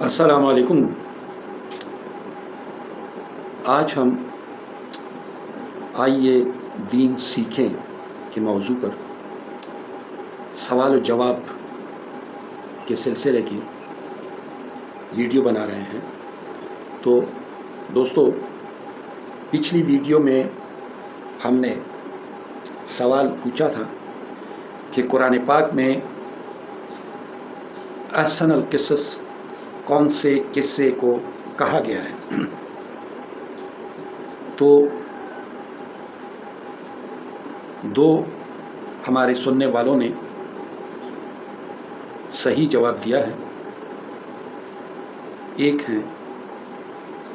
अस्सलाम वालेकुम। आज हम आइए दीन सीखें के मौजू पर सवाल और जवाब के सिलसिले की वीडियो बना रहे हैं। तो दोस्तों, पिछली वीडियो में हमने सवाल पूछा था कि कुरान पाक में अहसनुल क़िसस कौन से किस्से को कहा गया है। तो दो हमारे सुनने वालों ने सही जवाब दिया है। एक हैं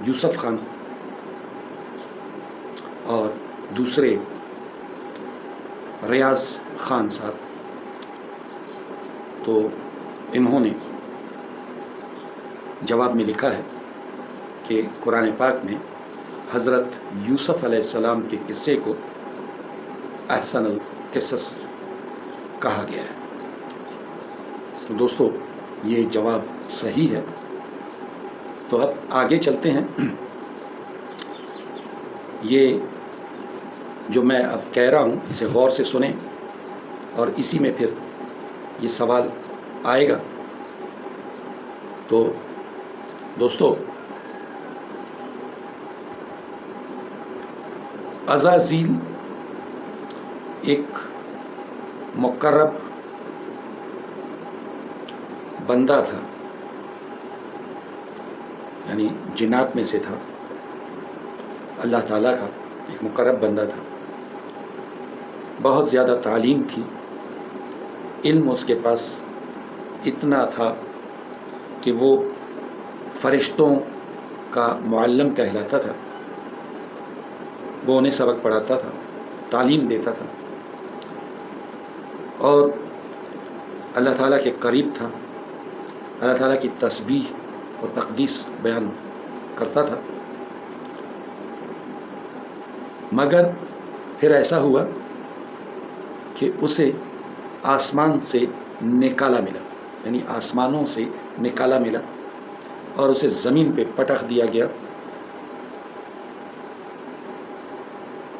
यूसुफ खान और दूसरे रियाज खान साहब। तो इन्होंने जवाब में लिखा है कि कुरान पाक में हज़रत यूसुफ अलैहिस्सलाम के किस्से को अहसनुल क़िसस कहा गया है। तो दोस्तों, ये जवाब सही है। तो अब आगे चलते हैं। ये जो मैं अब कह रहा हूँ इसे गौर से सुनें और इसी में फिर ये सवाल आएगा। तो दोस्तों, अज़ाज़ील एक मुक़र्रब बंदा था, यानी जिन्नात में से था। अल्लाह ताला का एक मुक़र्रब बंदा था। बहुत ज़्यादा तालीम थी, इल्म उसके पास इतना था कि वो फ़रिश्तों का मुअल्लिम कहलाता था। वो उन्हें सबक पढ़ाता था, तालीम देता था और अल्लाह ताला के करीब था। अल्लाह ताला की तस्बीह और तक़दीस बयान करता था। मगर फिर ऐसा हुआ कि उसे आसमान से निकाला मिला, यानी आसमानों से निकाला मिला और उसे ज़मीन पे पटक दिया गया।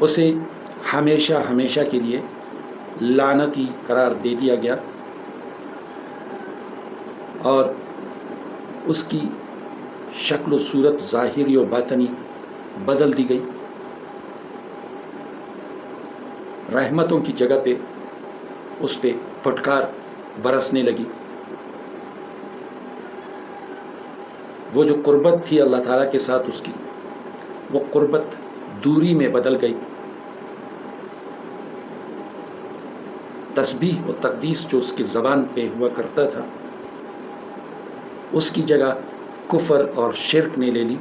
उसे हमेशा हमेशा के लिए लानती करार दे दिया गया और उसकी शक्ल व सूरत ज़ाहिरी और बातनी बदल दी गई। रहमतों की जगह पे उस पे फटकार बरसने लगी। वो जो कुर्बत थी अल्लाह ताला के साथ उसकी, वो कुर्बत दूरी में बदल गई। तस्बीह और तक़दीस जो उसकी ज़बान पे हुआ करता था, उसकी जगह कुफ़र और शिर्क ने ले ली।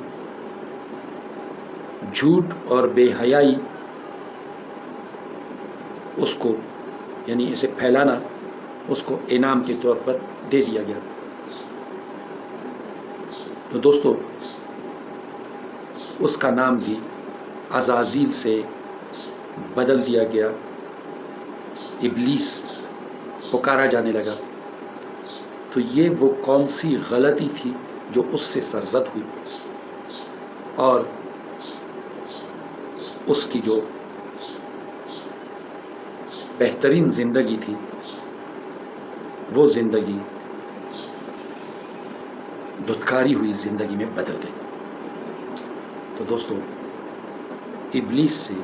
झूठ और बेहयाई उसको, यानी इसे फैलाना, उसको इनाम के तौर पर दे दिया गया। तो दोस्तों, उसका नाम भी अज़ाज़ील से बदल दिया गया, इब्लीस पुकारा जाने लगा। तो ये वो कौन सी गलती थी जो उससे सरज़द हुई और उसकी जो बेहतरीन ज़िंदगी थी वो ज़िंदगी धुतकारी हुई ज़िंदगी में बदल गई। तो दोस्तों, इब्लीस से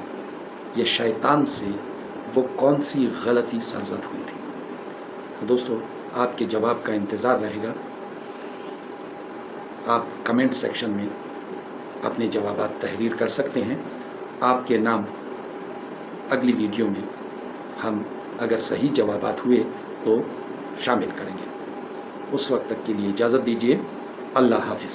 या शैतान से वो कौन सी गलती सरज़द हुई थी? तो दोस्तों, आपके जवाब का इंतज़ार रहेगा। आप कमेंट सेक्शन में अपने जवाबात तहरीर कर सकते हैं। आपके नाम अगली वीडियो में हम अगर सही जवाबात हुए तो शामिल करेंगे। उस वक्त तक के लिए इजाज़त दीजिए। अल्लाह हाफ़िज़।